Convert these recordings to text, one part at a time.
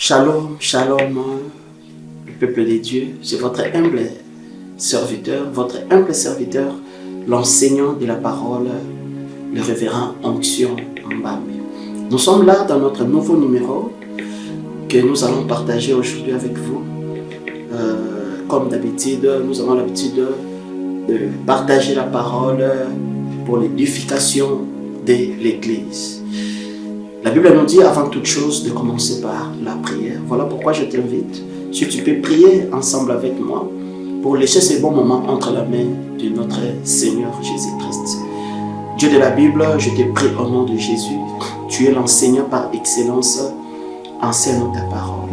Shalom, shalom, le peuple de Dieu. C'est votre humble serviteur, l'enseignant de la parole, le révérend Onction Mbambe. Nous sommes là dans notre nouveau numéro que nous allons partager aujourd'hui avec vous. Comme d'habitude, nous avons l'habitude de partager la parole pour l'édification de l'Église. La Bible nous dit avant toute chose de commencer par la prière. Voilà pourquoi je t'invite, si tu peux prier ensemble avec moi pour laisser ces bons moments entre la main de notre Seigneur Jésus-Christ. Dieu de la Bible, je te prie au nom de Jésus. Tu es l'enseignant par excellence. Enseigne ta parole.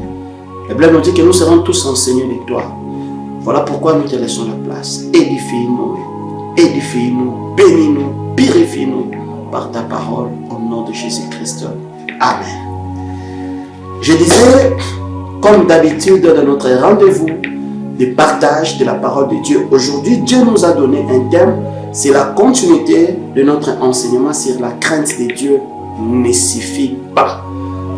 La Bible nous dit que nous serons tous enseignés de toi. Voilà pourquoi nous te laissons la place. Édifie-nous, bénis-nous, purifie-nous par ta parole au nom de Jésus-Christ. Amen. Je disais, comme d'habitude dans notre rendez-vous de partage de la parole de Dieu, aujourd'hui Dieu nous a donné un thème, c'est la continuité de notre enseignement sur la crainte de Dieu ne suffit pas.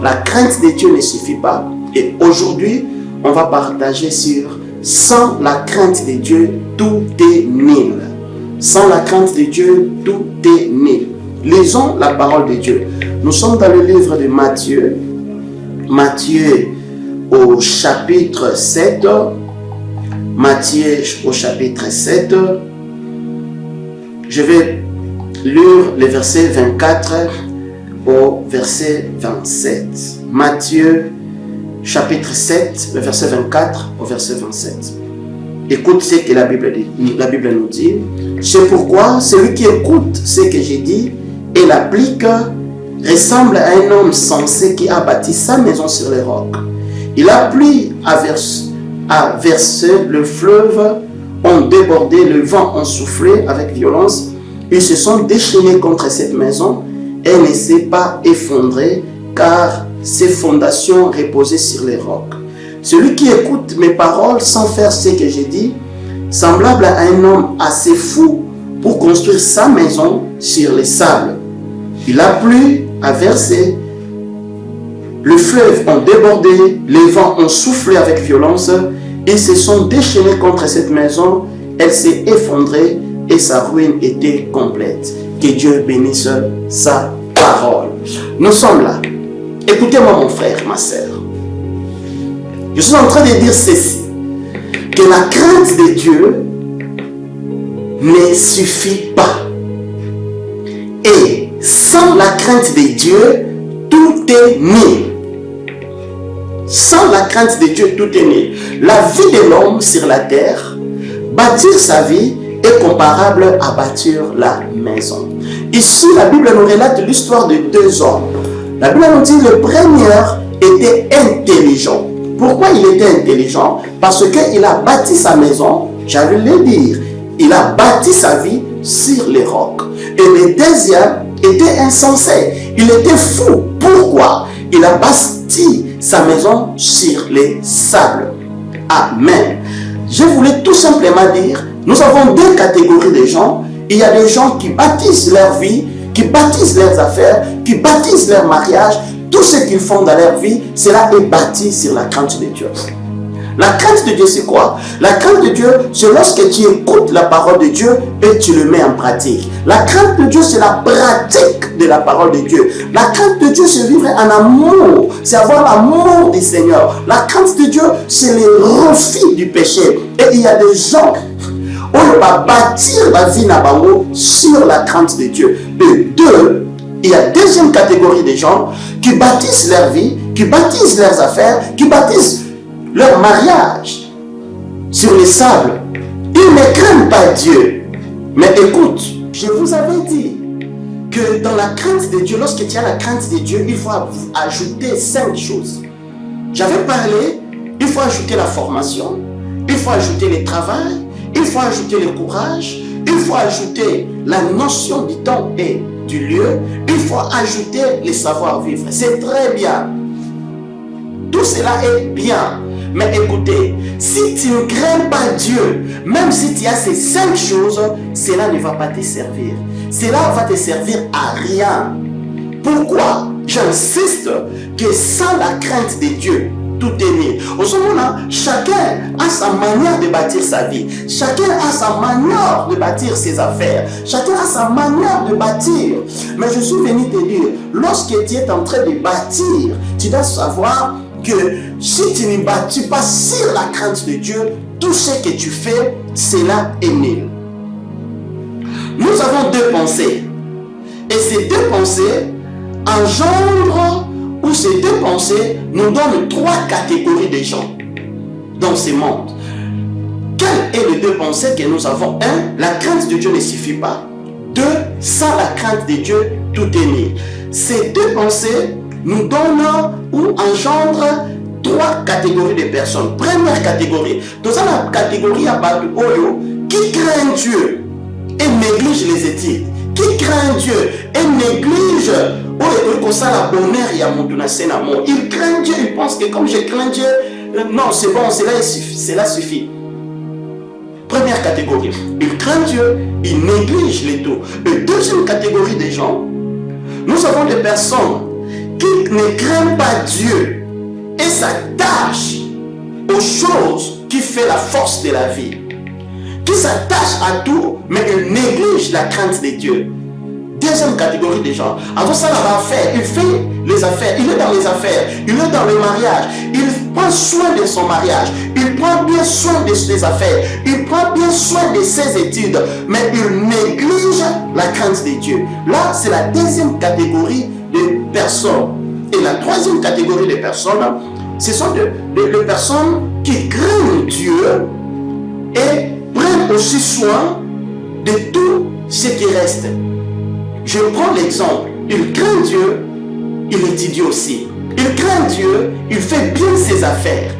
La crainte de Dieu ne suffit pas. Et aujourd'hui, on va partager sur sans la crainte de Dieu, tout est nul. Sans la crainte de Dieu, tout est nul. Lisons la parole de Dieu. Nous sommes dans le livre de Matthieu. Matthieu au chapitre 7. Matthieu au chapitre 7. Je vais lire les versets 24 au verset 27. Matthieu chapitre 7, le verset 24 au verset 27. Écoute ce que la Bible nous dit. C'est pourquoi celui qui écoute ce que j'ai dit et l'applique ressemble à un homme sensé qui a bâti sa maison sur les rocs. Il a plu à verser, le fleuve ont débordé, le vent ont soufflé avec violence. Ils se sont déchaînés contre cette maison. Elle ne s'est pas effondrée car ses fondations reposaient sur les rocs. Celui qui écoute mes paroles sans faire ce que j'ai dit, semblable à un homme assez fou pour construire sa maison sur les sables. Il a plu à verser, le fleuve ont débordé, les vents ont soufflé avec violence, ils se sont déchaînés contre cette maison, elle s'est effondrée et sa ruine était complète. Que Dieu bénisse sa parole. Nous sommes là. Écoutez-moi mon frère, ma sœur. Je suis en train de dire ceci, que la crainte de Dieu ne suffit pas. Et sans la crainte de Dieu, tout est nul. Sans la crainte de Dieu, tout est nul. La vie de l'homme sur la terre, bâtir sa vie est comparable à bâtir la maison. Ici, la Bible nous relate l'histoire de deux hommes. La Bible nous dit que le premier était intelligent. Pourquoi il était intelligent? Parce qu'il a bâti sa maison, j'allais le dire, il a bâti sa vie sur les rocs. Et le deuxième était insensé, il était fou. Pourquoi? Il a bâti sa maison sur les sables. Amen. Je voulais tout simplement dire, nous avons deux catégories de gens. Il y a des gens qui bâtissent leur vie, qui bâtissent leurs affaires, qui bâtissent leur mariage. Tout ce qu'ils font dans leur vie, cela est bâti sur la crainte de Dieu. La crainte de Dieu, c'est quoi? La crainte de Dieu, c'est lorsque tu écoutes la parole de Dieu et tu le mets en pratique. La crainte de Dieu, c'est la pratique de la parole de Dieu. La crainte de Dieu, c'est vivre en amour. C'est avoir l'amour du Seigneur. La crainte de Dieu, c'est le refus du péché. Et il y a des gens on va bâtir la vie sur la crainte de Dieu. Et deux, il y a deuxième catégorie de gens qui bâtissent leur vie, qui bâtissent leurs affaires, qui bâtissent leur mariage sur les sables. Ils ne craignent pas Dieu. Mais écoute, je vous avais dit que dans la crainte de Dieu, lorsque tu as la crainte de Dieu, il faut ajouter 5 choses. J'avais parlé, il faut ajouter la formation, il faut ajouter le travail, il faut ajouter le courage, il faut ajouter la notion du temps et du lieu, il faut ajouter le savoir-vivre. C'est très bien. Tout cela est bien. Mais écoutez, si tu ne crains pas Dieu, même si tu as ces 5 choses, cela ne va pas te servir. Cela va te servir à rien. Pourquoi? j'insiste que sans la crainte de Dieu, tout est né. Au moment-là, chacun a sa manière de bâtir sa vie. Chacun a sa manière de bâtir ses affaires. Chacun a sa manière de bâtir. Mais je suis venu te dire, lorsque tu es en train de bâtir, tu dois savoir que si tu ne bâtis pas sur la crainte de Dieu, tout ce que tu fais, cela est nul. Nous avons deux pensées. Et ces deux pensées engendrent, ou ces deux pensées nous donnent trois catégories de gens dans ce monde. Quelles sont les deux pensées que nous avons? Un, la crainte de Dieu ne suffit pas. Deux, sans la crainte de Dieu, tout est né. Ces deux pensées nous donnent ou engendrent trois catégories de personnes. Première catégorie, dans la catégorie à Oyo, qui craint Dieu et néglige les études. Qui craint Dieu et néglige il craint Dieu, il pense que comme je crains Dieu, non, c'est bon, cela suffit. Première catégorie, il craint Dieu, il néglige les tout. Et deuxième catégorie des gens, nous avons des personnes qui ne craignent pas Dieu et s'attachent aux choses qui font la force de la vie, qui s'attachent à tout, mais ils négligent la crainte de Dieu. Deuxième catégorie des gens, avant ça, il fait les affaires, il est dans les affaires, il est dans le mariage, il prend soin de son mariage, il prend bien soin de ses affaires, il prend bien soin de ses études, mais il néglige la crainte de Dieu. Là, c'est la deuxième catégorie de personnes. Et la troisième catégorie de personnes, ce sont les personnes qui craignent Dieu et prennent aussi soin de tout ce qui reste. Je prends l'exemple, il craint Dieu, il étudie aussi. Il craint Dieu, il fait bien ses affaires.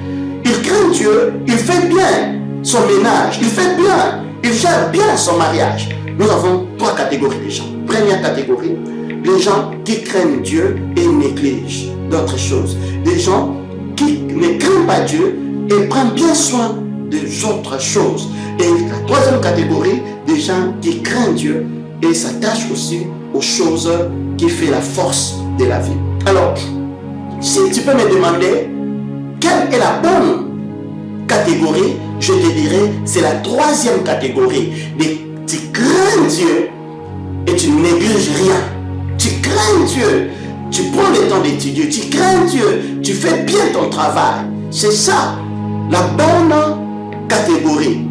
Il craint Dieu, il fait bien son ménage, il fait bien, il gère bien son mariage. Nous avons trois catégories de gens. Première catégorie, les gens qui craignent Dieu et négligent d'autres choses. Des gens qui ne craignent pas Dieu et prennent bien soin des autres choses. Et la troisième catégorie, des gens qui craignent Dieu et s'attachent aussi aux choses qui font la force de la vie. Alors, si tu peux me demander quelle est la bonne catégorie, je te dirais c'est la troisième catégorie. Tu crains Dieu et tu ne négliges rien. Tu crains Dieu, tu prends le temps d'étudier, tu crains Dieu, tu fais bien ton travail. C'est ça la bonne catégorie.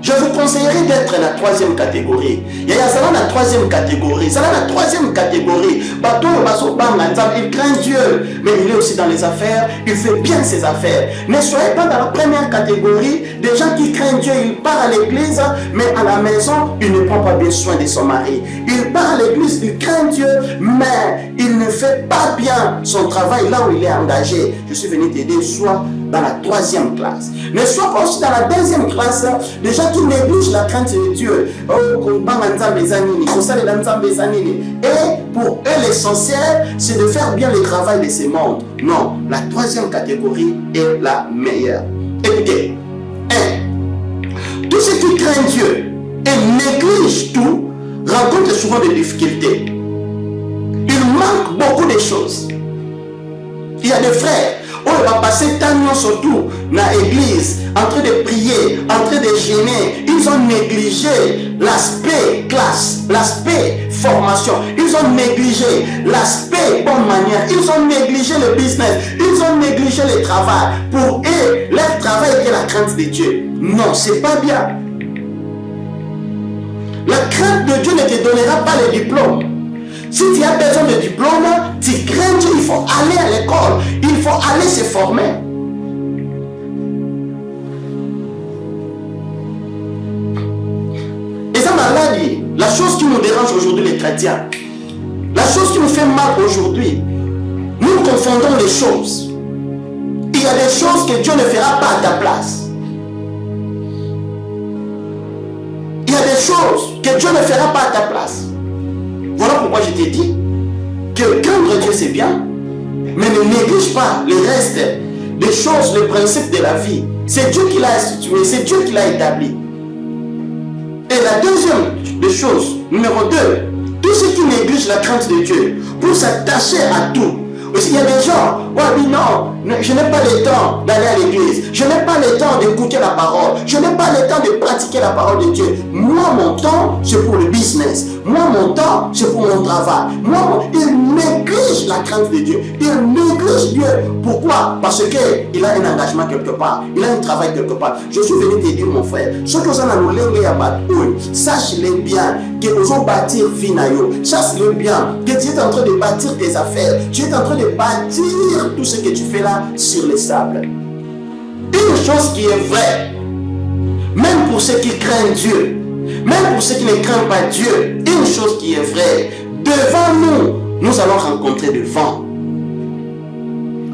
Je vous conseillerais d'être la troisième catégorie. Il y a la troisième catégorie. C'est la troisième catégorie. Il craint Dieu, mais il est aussi dans les affaires. Il fait bien ses affaires. Ne soyez pas dans la première catégorie des gens qui craignent Dieu. Il part à l'église, mais à la maison, il ne prend pas bien soin de son mari. Il part à l'église, il craint Dieu, mais il ne fait pas bien son travail là où il est engagé. Je suis venu t'aider, soit dans la troisième classe. Ne sois pas aussi dans la deuxième classe, des gens qui négligent la crainte de Dieu. Et pour eux, l'essentiel, c'est de faire bien le travail de ce monde. Non, la troisième catégorie est la meilleure. Écoutez, tous ceux qui craignent Dieu et négligent tout rencontrent souvent des difficultés. Il manque beaucoup de choses. Il y a des frères, on va passer tant surtout dans l'église, en train de prier, en train de gêner. Ils ont négligé l'aspect classe, l'aspect formation. Ils ont négligé l'aspect bonne manière. Ils ont négligé le business. Ils ont négligé le travail. Pour eux, leur travail est la crainte de Dieu. Non, c'est pas bien. La crainte de Dieu ne te donnera pas le diplôme. Si tu as besoin de diplôme, tu crains Dieu, il faut aller à l'école, il faut aller se former. Et ça m'a dit, la chose qui nous dérange aujourd'hui les chrétiens, la chose qui nous fait mal aujourd'hui, nous confondons les choses. Il y a des choses que Dieu ne fera pas à ta place. Il y a des choses que Dieu ne fera pas à ta place. Voilà pourquoi je t'ai dit que craindre Dieu c'est bien, mais ne néglige pas le reste des choses, le principe de la vie. C'est Dieu qui l'a institué, c'est Dieu qui l'a établi. Et la deuxième des choses, numéro 2, Tous ceux qui négligent la crainte de Dieu pour s'attacher à tout. Aussi, il y a des gens, oui, non, je n'ai pas le temps d'aller à l'église. Je n'ai pas le temps d'écouter la parole. Je n'ai pas le temps de pratiquer la parole de Dieu. Moi, mon temps, c'est pour le business. Moi, mon temps, c'est pour mon travail. Il néglige la crainte de Dieu. Il néglige Dieu. Pourquoi? Parce qu'il a un engagement quelque part. Il a un travail quelque part. Je suis venu te dire, mon frère, ce que vous avez sache-le bien que vous allez bâtir vie. Sache-le bien que tu es en train de bâtir tes affaires. Tu es en train de bâtir tout ce que tu fais là sur les sables. Une chose qui est vraie, même pour ceux qui craignent Dieu, même pour ceux qui ne craignent pas Dieu, une chose qui est vraie, devant nous, nous allons rencontrer le vent.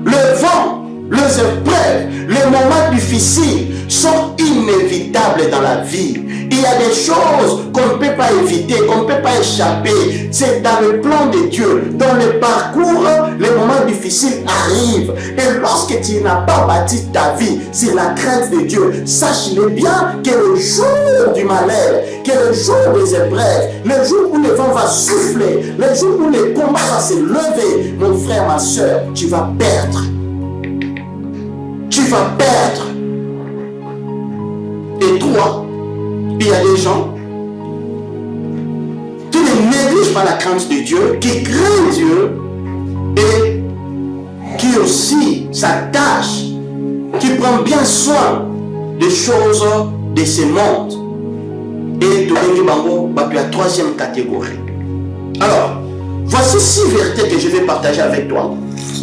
Le vent, les épreuves, les moments difficiles sont inévitables dans la vie. Il y a des choses qu'on ne peut pas éviter, qu'on ne peut pas échapper. C'est dans le plan de Dieu. Dans le parcours, les moments difficiles arrivent. Et lorsque tu n'as pas bâti ta vie sur la crainte de Dieu, sache-le bien que le jour du malheur, que le jour des épreuves, le jour où le vent va souffler, le jour où le combat va se lever, mon frère, ma soeur, tu vas perdre. Tu vas perdre. Et toi, il y a des gens qui ne négligent pas la crainte de Dieu, qui craignent Dieu et qui aussi s'attachent, qui prennent bien soin des choses de ce monde. Et Tobengi Bango va la troisième catégorie. Alors, voici 6 vérités que je vais partager avec toi.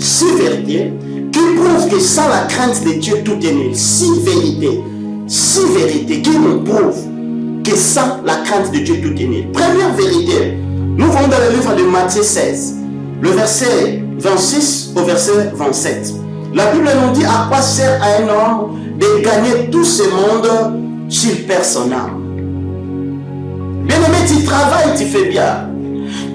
6 vérités qui prouvent que sans la crainte de Dieu, tout est nul. 6 vérités. 6 vérités qui nous prouvent que sans la crainte de Dieu, tout est nul. Première vérité, nous voyons dans le livre de Matthieu 16, le verset 26 au verset 27. La Bible nous dit à quoi sert à un homme de gagner tout ce monde s'il perd son âme. Bien-aimé, tu travailles, tu fais bien.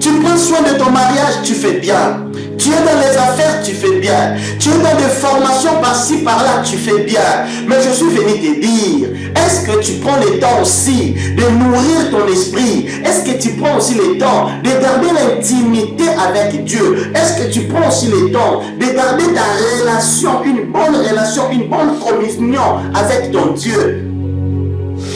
Tu prends soin de ton mariage, tu fais bien. Tu es dans les affaires, tu fais bien. Tu es dans des formations par-ci, par-là, tu fais bien. Mais je suis venu te dire, est-ce que tu prends le temps aussi de nourrir ton esprit? Est-ce que tu prends aussi le temps de garder l'intimité avec Dieu? Est-ce que tu prends aussi le temps de garder ta relation, une bonne communion avec ton Dieu?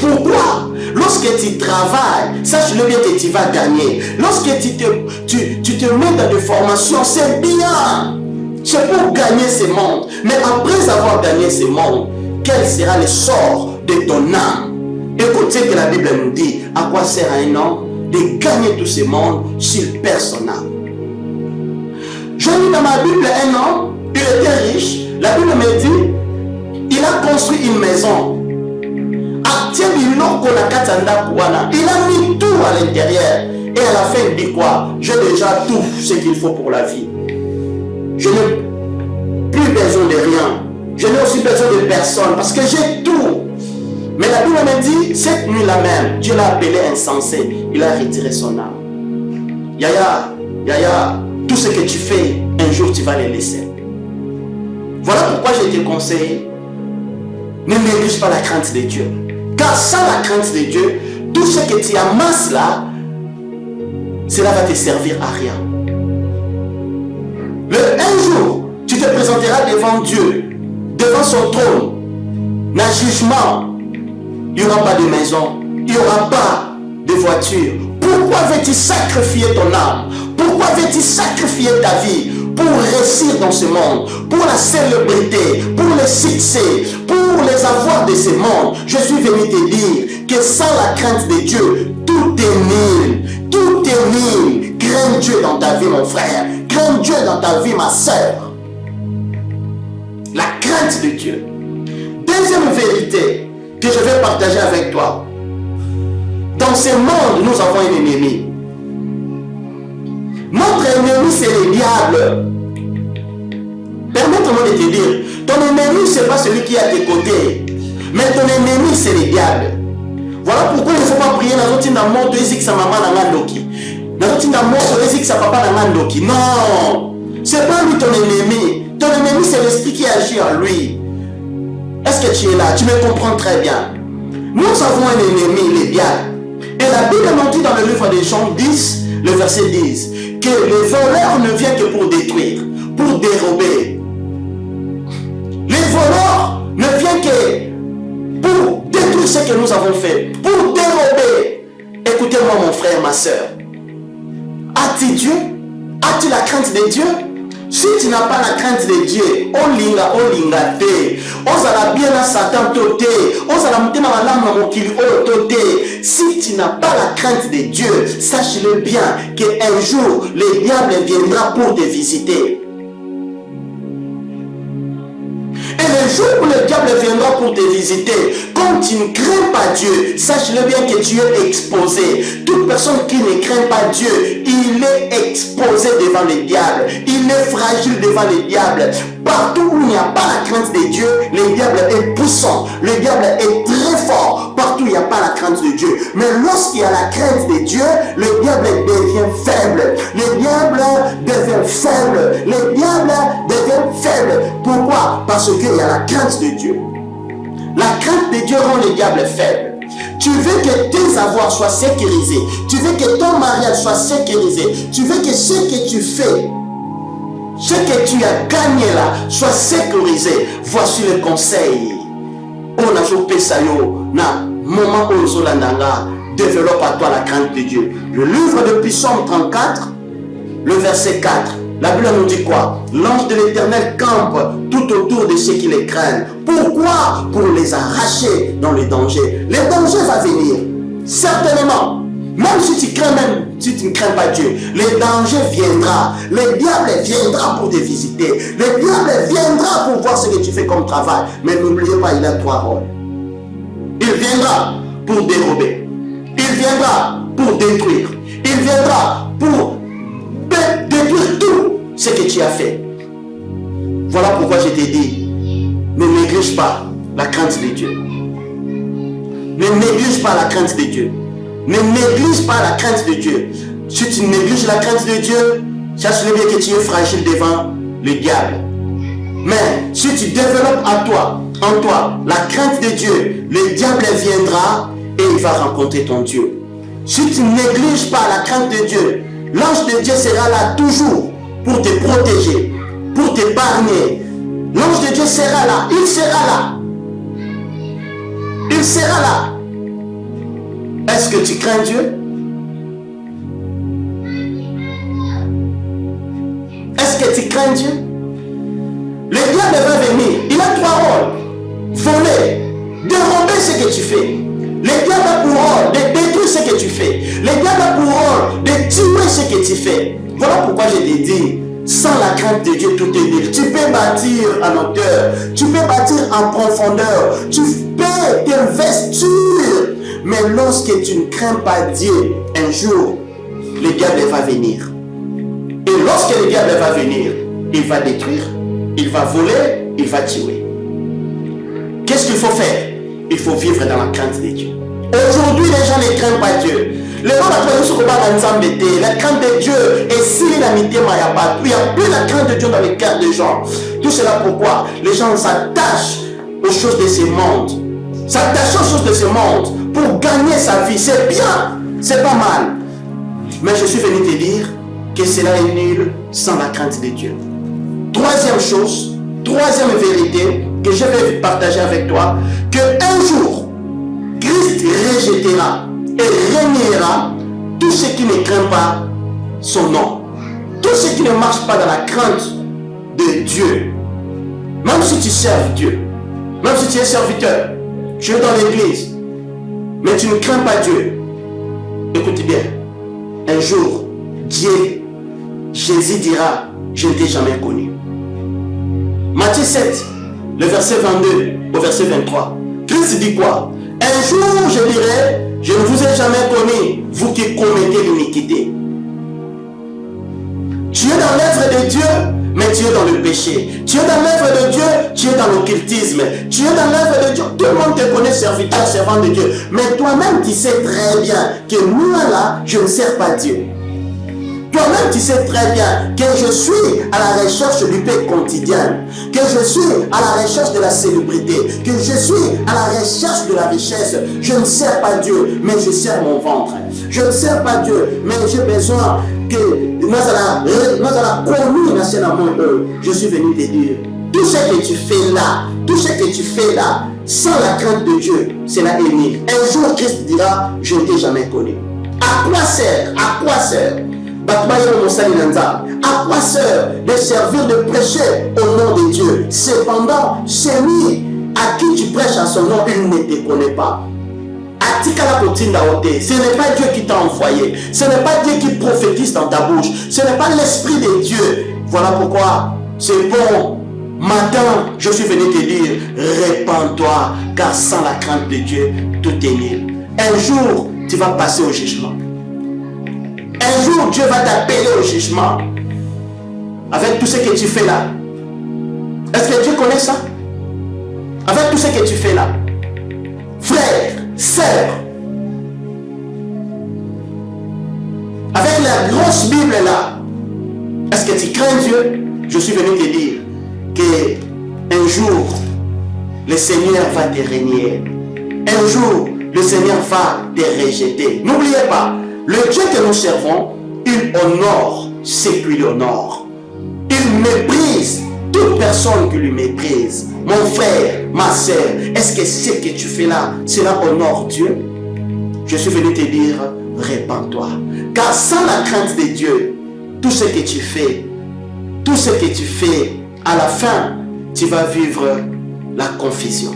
Pourquoi? Lorsque tu travailles, sache-le bien que tu vas gagner. Lorsque tu te mets dans des formations, c'est bien. C'est pour gagner ce monde. Mais après avoir gagné ce monde, quel sera le sort de ton âme? Écoutez que la Bible nous dit, à quoi sert à un homme de gagner tout ce monde s'il perd son âme? Je lis dans ma Bible un homme, il était riche. La Bible me dit, il a construit une maison. Il a mis tout à l'intérieur. Et à la fin, il dit quoi? J'ai déjà tout ce qu'il faut pour la vie. Je n'ai plus besoin de rien. Je n'ai aussi besoin de personne parce que j'ai tout. Mais la Bible me dit, cette nuit-là même, Dieu l'a appelé insensé. Il a retiré son âme. Yaya, tout ce que tu fais, un jour tu vas les laisser. Voilà pourquoi je te conseille, ne néglige pas la crainte de Dieu. Car sans la crainte de Dieu, tout ce que tu amasses là, cela va te servir à rien. Un jour, tu te présenteras devant Dieu, devant son trône. Dans le jugement, il n'y aura pas de maison, il n'y aura pas de voiture. Pourquoi veux-tu sacrifier ton âme? Pourquoi veux-tu sacrifier ta vie pour réussir dans ce monde, pour la célébrité, pour le succès, pour les avoirs de ce monde? Je suis venu te dire que sans la crainte de Dieu, tout est nul. Tout est nul. Crains Dieu dans ta vie, mon frère. Crains Dieu dans ta vie, ma soeur. La crainte de Dieu. Deuxième vérité que je vais partager avec toi. Dans ce monde, nous avons un ennemi. Notre ennemi, c'est le diable. Permets-moi de te dire, ton ennemi, ce n'est pas celui qui est à tes côtés. Mais ton ennemi, c'est le diable. Voilà pourquoi il ne faut pas prier dans notre monde de sa maman dans l'andoki. Dans notre monde de sa papa dans l'andoki. Non, ce n'est pas lui ton ennemi. Ton ennemi, c'est l'esprit qui agit en lui. Est-ce que tu es là? Tu me comprends très bien. Nous avons un ennemi, le diable. Et la Bible nous dit dans le livre de Jean 10, le verset 10, que les voleurs ne viennent que pour détruire, pour dérober. Les voleurs ne viennent que pour détruire ce que nous avons fait, pour dérober. Écoutez-moi mon frère, ma soeur. As-tu Dieu? As-tu la crainte de Dieu? Si tu n'as pas la crainte de Dieu, olinga te, ozala bien na Satan tote, ozala mutema malamu mokili tote. Si tu n'as pas la crainte de Dieu, sache-le bien qu'un jour le diable viendra pour te visiter. Et le jour où le diable viendra pour te visiter, quand tu ne crains pas Dieu, sache-le bien que tu es exposé. Toute personne qui ne craint pas Dieu, il est exposé devant le diable. Il est fragile devant le diable. Partout où il n'y a pas la crainte de Dieu, le diable est puissant. Le diable est très fort. Partout où il n'y a pas la crainte de Dieu. Mais lorsqu'il y a la crainte de Dieu, le diable devient faible. Le diable devient faible. Le diable devient faible. Pourquoi? Parce qu'il y a la crainte de Dieu. La crainte de Dieu rend le diable faible. Tu veux que tes avoirs soient sécurisés. Tu veux que ton mariage soit sécurisé. Tu veux que ce que tu fais, ce que tu as gagné là, soit sécurisé. Voici le conseil. On a joué ça na moment où nous développe à toi la crainte de Dieu. Le livre de Psaume 34, le verset 4. La Bible nous dit quoi? L'ange de l'Éternel campe tout autour de ceux qui les craignent. Pourquoi? Pour les arracher dans les dangers. Le danger va venir, certainement. Même si tu crains, même si tu ne crains pas Dieu, le danger viendra. Le diable viendra pour te visiter. Le diable viendra pour voir ce que tu fais comme travail. Mais n'oubliez pas, il a 3 rôles. Il viendra pour dérober. Il viendra pour détruire. Il viendra pour détruire tout ce que tu as fait. Voilà pourquoi je t'ai dit, ne néglige pas la crainte de Dieu. Ne néglige pas la crainte de Dieu. Ne néglige pas la crainte de Dieu. Si tu négliges la crainte de Dieu, sache-le bien que tu es fragile devant le diable. Mais si tu développes en toi la crainte de Dieu, le diable viendra et il va rencontrer ton Dieu. Si tu ne négliges pas la crainte de Dieu, l'ange de Dieu sera là toujours pour te protéger, pour t'épargner. L'ange de Dieu sera là, il sera là. Il sera là. Est-ce que tu crains Dieu? Est-ce que tu crains Dieu? Le diable va venir, il a 3 rôles. Voler, dérober ce que tu fais. Le diable a pour rôle de détruire ce que tu fais. Le diable a pour rôle de tuer ce que tu fais. Voilà pourquoi je t'ai dit, sans la crainte de Dieu, tout est nul. Tu peux bâtir en hauteur, tu peux bâtir en profondeur, tu peux t'investir. Mais lorsque tu ne crains pas Dieu, un jour, le diable va venir. Et lorsque le diable va venir, il va détruire, il va voler, il va tuer. Qu'est-ce qu'il faut faire? Il faut vivre dans la crainte de Dieu. Aujourd'hui, les gens ne craignent pas Dieu. La crainte de Dieu est si l'amitié il n'y a plus la crainte de Dieu dans les cœurs des gens. Tout cela pourquoi les gens s'attachent aux choses de ce monde. S'attachent aux choses de ce monde pour gagner sa vie. C'est bien, c'est pas mal. Mais je suis venu te dire que cela est nul sans la crainte de Dieu. Troisième chose, troisième vérité que je vais partager avec toi, que un jour, Christ rejettera et régnera tout ce qui ne craint pas son nom. Tout ce qui ne marche pas dans la crainte de Dieu. Même si tu sers Dieu, même si tu es serviteur, tu es dans l'église, mais tu ne crains pas Dieu. Écoute bien, un jour, Dieu, Jésus dira, je ne t'ai jamais connu. Matthieu 7, le verset 22 au verset 23. Christ dit quoi? Un jour, je dirai, je ne vous ai jamais connu, vous qui commettez l'iniquité. Tu es dans l'œuvre de Dieu, mais tu es dans le péché. Tu es dans l'œuvre de Dieu, tu es dans l'occultisme. Tu es dans l'œuvre de Dieu. Tout le monde te connaît serviteur, servant de Dieu. Mais toi-même, tu sais très bien que moi là, je ne sers pas Dieu. Toi-même, tu sais très bien que je suis à la recherche du pain quotidien, que je suis à la recherche de la célébrité, que je suis à la recherche de la richesse. Je ne sers pas Dieu, mais je sers mon ventre. Je ne sers pas Dieu, mais j'ai besoin que nous allons connu nationalement eux. Je suis venu te dire, tout ce que tu fais là, sans la crainte de Dieu, c'est la énigme. Un jour, Christ dira, je ne t'ai jamais connu. À quoi sert? À quoi sert? À quoi sert de servir, de prêcher au nom de Dieu? Cependant, celui à qui tu prêches à son nom, il ne te connaît pas. Ce n'est pas Dieu qui t'a envoyé. Ce n'est pas Dieu qui prophétise dans ta bouche. Ce n'est pas l'Esprit de Dieu. Voilà pourquoi c'est bon. Matin, je suis venu te dire, répands-toi, car sans la crainte de Dieu, tout est nul. Un jour, tu vas passer au jugement. Un jour, Dieu va t'appeler au jugement. Avec tout ce que tu fais là. Est-ce que Dieu connaît ça? Avec tout ce que tu fais là. Frère, sœur, avec la grosse Bible là, est-ce que tu crains Dieu? Je suis venu te dire qu'un jour, le Seigneur va te régner. Un jour, le Seigneur va te rejeter. N'oubliez pas, le Dieu que nous servons, il honore ceux qui lui honorent. Il méprise toute personne qui lui méprise. Mon frère, ma sœur, est-ce que ce que tu fais là, cela honore Dieu? Je suis venu te dire, répands-toi. Car sans la crainte de Dieu, tout ce que tu fais, à la fin, tu vas vivre la confusion.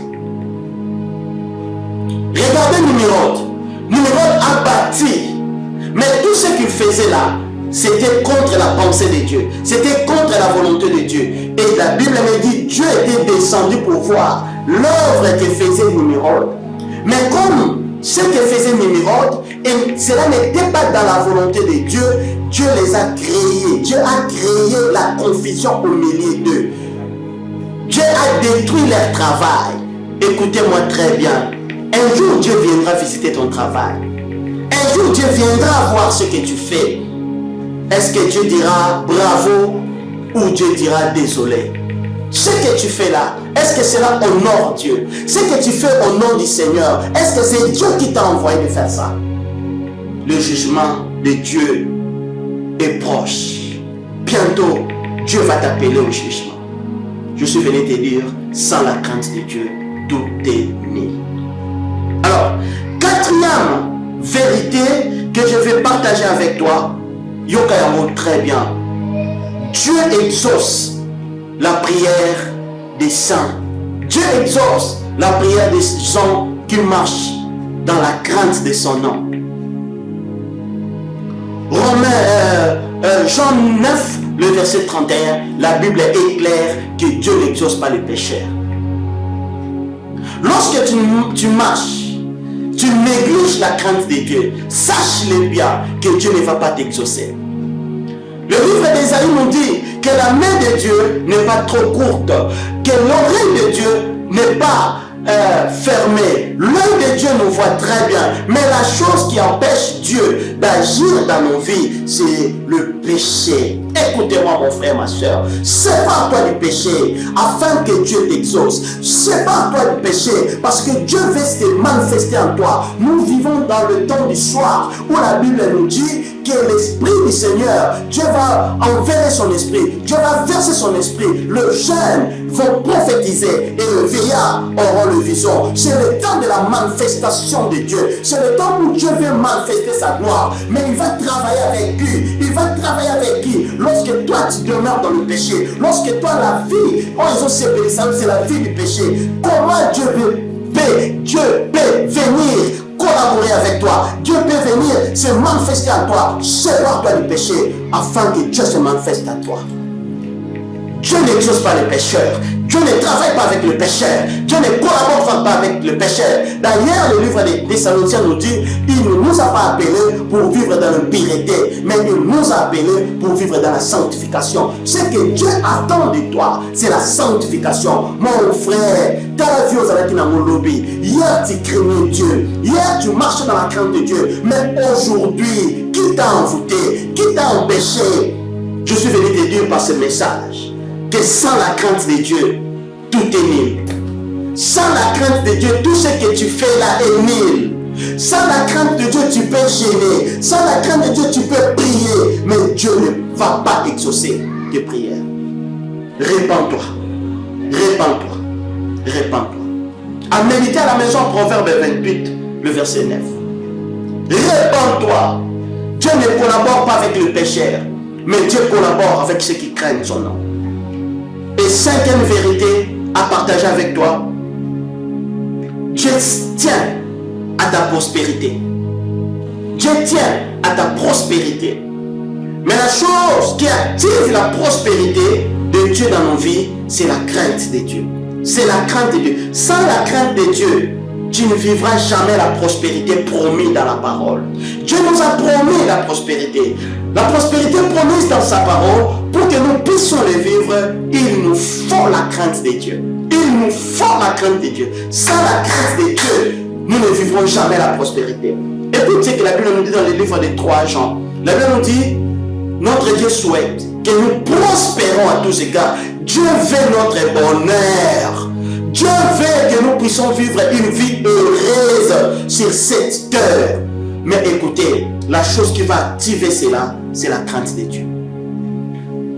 Regardez Nimrod. Nimrod a bâti. Mais tout ce qu'il faisait là, c'était contre la pensée de Dieu. C'était contre la volonté de Dieu. Et la Bible me dit, Dieu était descendu pour voir l'œuvre que faisait Nimrod. Mais comme ce que faisait Nimrod, et cela n'était pas dans la volonté de Dieu, Dieu les a créés. Dieu a créé la confusion au milieu d'eux. Dieu a détruit leur travail. Écoutez-moi très bien. Un jour, Dieu viendra visiter ton travail. Un jour, Dieu viendra voir ce que tu fais. Est-ce que Dieu dira bravo ou Dieu dira désolé? Ce que tu fais là, est-ce que cela honore Dieu? Ce que tu fais au nom du Seigneur, est-ce que c'est Dieu qui t'a envoyé de faire ça? Le jugement de Dieu est proche. Bientôt, Dieu va t'appeler au jugement. Je suis venu te dire, sans la crainte de Dieu, tout est nul. Alors, quatrième vérité que je vais partager avec toi, Yokayamo, très bien. Dieu exauce la prière des saints. Dieu exauce la prière des gens qui marchent dans la crainte de son nom. Jean 9, le verset 31, la Bible est claire que Dieu n'exauce pas les pécheurs. Lorsque tu marches, tu négliges la crainte de Dieu, sache-le bien que Dieu ne va pas t'exaucer. Le livre d'Ésaïe nous dit que la main de Dieu n'est pas trop courte, que l'oreille de Dieu n'est pas fermée. L'œil de Dieu nous voit très bien, mais la chose qui empêche Dieu d'agir dans nos vies, c'est le péché. Écoutez-moi mon frère, ma soeur, sépare-toi du péché afin que Dieu t'exauce. Sépare-toi du péché parce que Dieu veut se manifester en toi. Nous vivons dans le temps du soir où la Bible nous dit que l'Esprit du Seigneur, Dieu va enverrer son esprit, Dieu va verser son esprit. Le jeune va prophétiser et le vieillard aura le vision. C'est le temps de la manifestation de Dieu. C'est le temps où Dieu veut manifester sa gloire. Mais il va travailler avec qui? Il va travailler avec qui? Lorsque toi tu demeures dans le péché, lorsque toi la vie, c'est la vie du péché. Comment Dieu peut venir collaborer avec toi? Dieu peut venir se manifester à toi. Sépare-toi du péché afin que Dieu se manifeste à toi. Dieu n'exauce pas les pécheurs. Dieu ne travaille pas avec le pécheur. Dieu ne collabore pas avec le pécheur. D'ailleurs, le livre des Thessaloniciens nous dit, il ne nous a pas appelés pour vivre dans l'impureté, mais il nous a appelés pour vivre dans la sanctification. Ce que Dieu attend de toi, c'est la sanctification. Mon frère, ta vie aux avec mon lobby. Hier, tu craignais Dieu. Hier, tu marchais dans la crainte de Dieu. Mais aujourd'hui, qui t'a envoûté? Qui t'a empêché? Je suis venu te dire par ce message que sans la crainte de Dieu, tout est nul. Sans la crainte de Dieu, tout ce que tu fais là est nul. Sans la crainte de Dieu, tu peux gêner. Sans la crainte de Dieu, tu peux prier. Mais Dieu ne va pas exaucer tes prières. Répands-toi. Répands-toi. Répands-toi. À méditer à la maison, Proverbe 28, le verset 9. Répands-toi. Dieu ne collabore pas avec le pécheur, mais Dieu collabore avec ceux qui craignent son nom. Et cinquième vérité à partager avec toi, Dieu tient à ta prospérité. Dieu tient à ta prospérité. Mais la chose qui active la prospérité de Dieu dans nos vies, c'est la crainte de Dieu. C'est la crainte de Dieu. Sans la crainte de Dieu, tu ne vivras jamais la prospérité promise dans la parole. Dieu nous a promis la prospérité. La prospérité promise dans sa parole, pour que nous puissions le vivre, il nous faut la crainte de Dieu. Il nous faut la crainte de Dieu. Sans la crainte de Dieu, nous ne vivrons jamais la prospérité. Écoute ce que la Bible nous dit dans le livre de 3 Jean. La Bible nous dit, notre Dieu souhaite que nous prospérons à tous égards. Dieu veut notre bonheur. Dieu veut que nous puissions vivre une vie heureuse sur cette terre. Mais écoutez, la chose qui va activer cela, c'est la crainte de Dieu.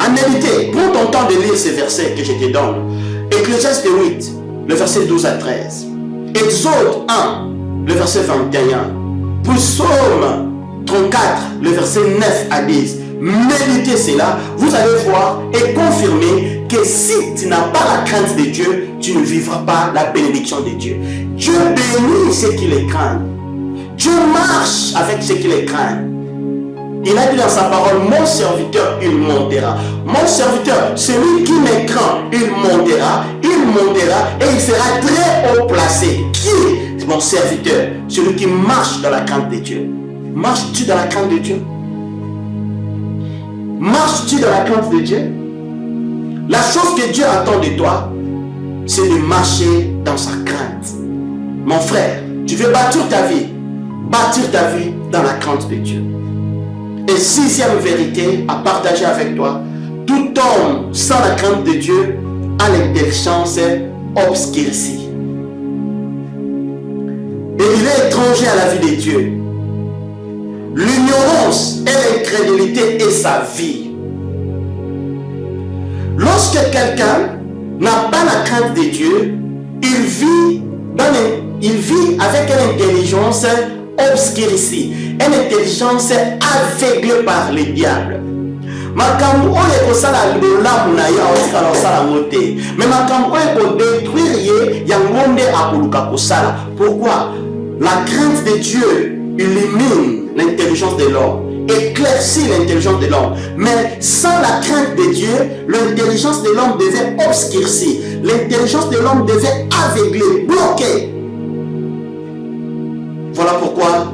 En réalité, prends ton temps de lire ces versets que je te donne. Ecclésiaste 8, le verset 12 à 13. Exode 1, le verset 21. Psaume 34, le verset 9 à 10. Méditez cela, vous allez voir et confirmer que si tu n'as pas la crainte de Dieu, tu ne vivras pas la bénédiction de Dieu. Dieu bénit ceux qui les craignent. Dieu marche avec ceux qui les craignent. Il a dit dans sa parole, mon serviteur, il montera. Mon serviteur, celui qui me craint, il montera et il sera très haut placé. Qui est mon serviteur? Celui qui marche dans la crainte de Dieu. Marches-tu dans la crainte de Dieu? Marches-tu dans la crainte de Dieu? La chose que Dieu attend de toi, c'est de marcher dans sa crainte. Mon frère, tu veux bâtir ta vie dans la crainte de Dieu. Et sixième vérité à partager avec toi, tout homme sans la crainte de Dieu a l'intelligence obscurcie. Et il est étranger à la vie de Dieu. L'ignorance et l'incrédulité est sa vie. Lorsque quelqu'un n'a pas la crainte de Dieu, il vit avec une intelligence obscurcie, une intelligence aveuglée par le diable. Makambo oyo ekosala bolamu na ya otikala osala ngote. Mais makambo oyo ekodétruire ye yango nde akoluka kosala. Pourquoi? La crainte de Dieu illumine l'intelligence de l'homme, éclaircit l'intelligence de l'homme. Mais sans la crainte de Dieu, l'intelligence de l'homme devait obscurcie. L'intelligence de l'homme devait aveugler, bloquer. Voilà pourquoi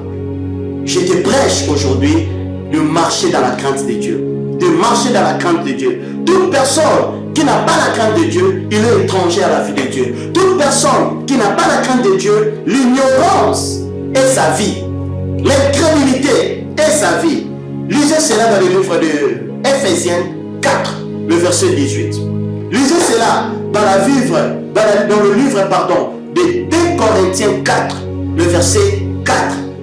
je te prêche aujourd'hui de marcher dans la crainte de Dieu. De marcher dans la crainte de Dieu. Toute personne qui n'a pas la crainte de Dieu, il est étranger à la vie de Dieu. Toute personne qui n'a pas la crainte de Dieu, l'ignorance est sa vie. L'incrédulité est sa vie. Lisez cela dans le livre de Ephésiens 4, le verset 18. Lisez cela dans le livre de 2 Corinthiens 4, le verset 4.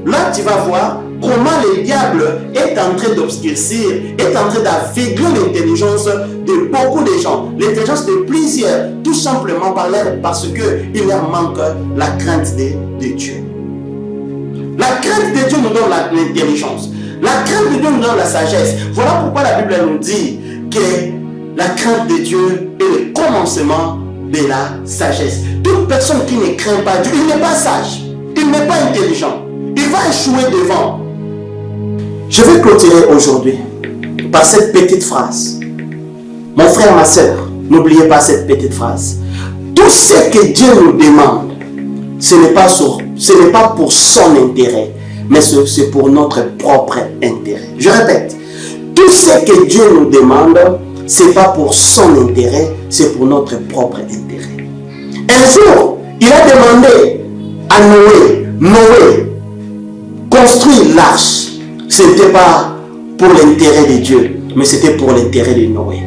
Là, tu vas voir comment le diable est en train d'obscurcir, est en train d'aveugler l'intelligence de beaucoup de gens, l'intelligence de plusieurs, tout simplement parce qu'il leur manque la crainte de Dieu. La crainte de Dieu nous donne l'intelligence. La crainte de Dieu nous donne la sagesse. Voilà pourquoi la Bible nous dit que la crainte de Dieu est le commencement de la sagesse. Toute personne qui ne craint pas Dieu, il n'est pas sage, il n'est pas intelligent. Il va échouer devant. Je vais clôturer aujourd'hui par cette petite phrase. Mon frère, ma soeur, N'oubliez pas cette petite phrase. Tout ce que Dieu nous demande, ce n'est pas pour son intérêt, mais c'est pour notre propre intérêt. Je répète, tout ce que Dieu nous demande, ce n'est pas pour son intérêt, c'est pour notre propre intérêt. Un jour, il a demandé à Noé, construire l'arche. Ce n'était pas pour l'intérêt de Dieu, mais c'était pour l'intérêt de Noé.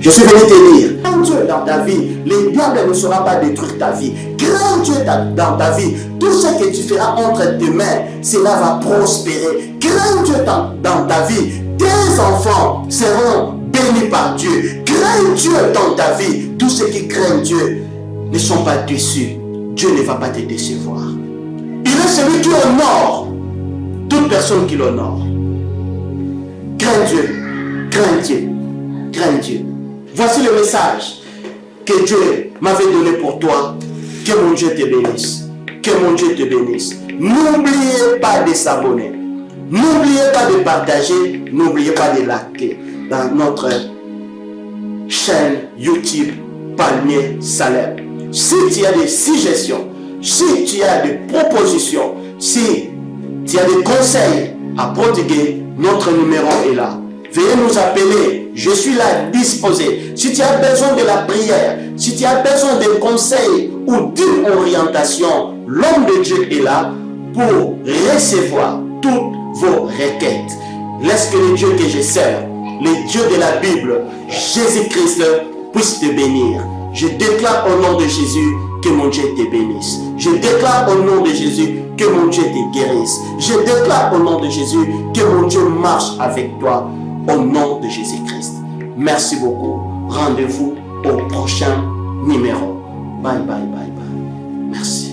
Je suis venu te dire, grand Dieu dans ta vie, le diable ne saura pas détruire ta vie. Grand Dieu dans ta vie, tout ce que tu feras entre tes mains, cela va prospérer. Grand Dieu dans ta vie, tes enfants seront bénis par Dieu. Grand Dieu dans ta vie, tous ceux qui craignent Dieu ne sont pas déçus. Dieu ne va pas te décevoir. Il est celui qui honore toute personne qui l'honore. Crains Dieu, crains Dieu, crains Dieu. Voici le message que Dieu m'avait donné pour toi. Que mon Dieu te bénisse. Que mon Dieu te bénisse. N'oubliez pas de s'abonner. N'oubliez pas de partager. N'oubliez pas de liker dans notre chaîne YouTube Palmier Salem. Si tu as des suggestions, si tu as des propositions, si tu as des conseils à prodiguer, notre numéro est là. Veuillez nous appeler, je suis là disposé. Si tu as besoin de la prière, si tu as besoin de conseils ou d'une orientation, l'homme de Dieu est là pour recevoir toutes vos requêtes. Laisse que le Dieu que je sers, le Dieu de la Bible, Jésus-Christ, puisse te bénir. Je déclare au nom de Jésus que mon Dieu te bénisse. Je déclare au nom de Jésus que mon Dieu te guérisse. Je déclare au nom de Jésus que mon Dieu marche avec toi. Au nom de Jésus-Christ. Merci beaucoup. Rendez-vous au prochain numéro. Bye, bye, bye, bye. Merci.